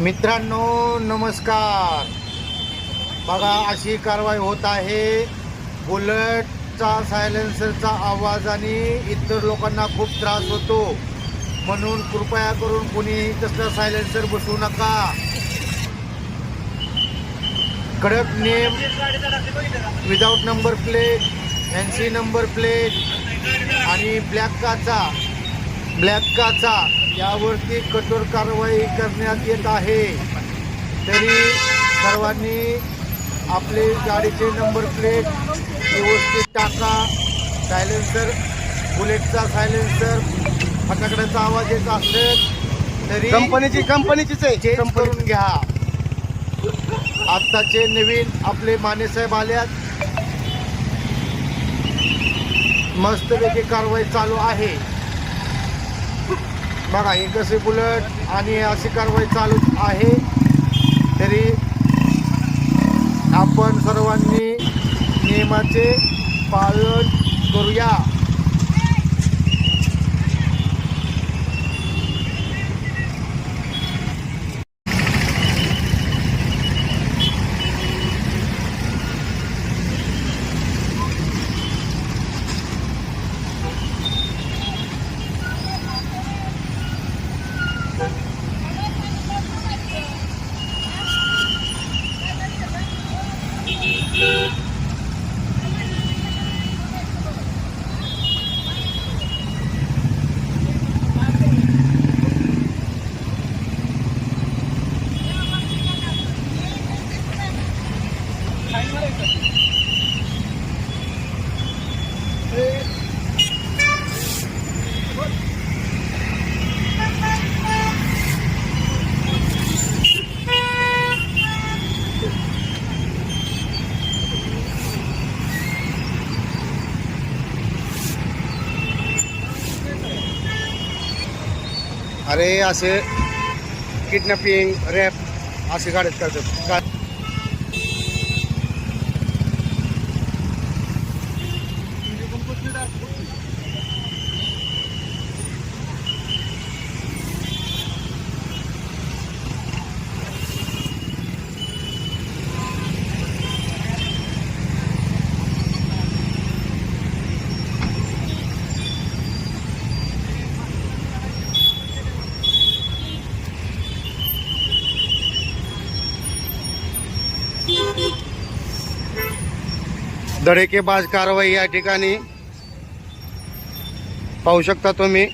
मित्रांनो नमस्कार. बघा अशी कारवाई होत आहे. बुलेटचा सायलेन्सरचा आवाजाने इतर लोकांना खूप त्रास होतो, म्हणून कृपया करून कोणी तसला सायलेन्सर बसवू नका. कडक name, without number plate, fancy number plate आणि ब्लॅक काचा यावरती कठोर कारवाई करण्यात येत आहे. तरी सर्वांनी आपले गाडीचे नंबर प्लेट व्यवस्थित टाका. सायलेन्सर, बुलेटचा सायलेन्सर फटाकड्याचा आवाज येत असेल तरी कंपनीचीच आहे. चेंज करून घ्या. आत्ताचे नवीन आपले मानेसाहेब आल्यात, मस्तपैकी कारवाई चालू आहे. बघा हे कसे बुलेट आणि अशी कारवाई चालू आहे. तरी आपण सर्वांनी नियमाचे पालन करूया. अरे असे किडनॅपिंग, रॅप असे गाड्यात करतात. धडेकेबाज कारवाई या ठिकाणी पाहू शकता तुम्ही.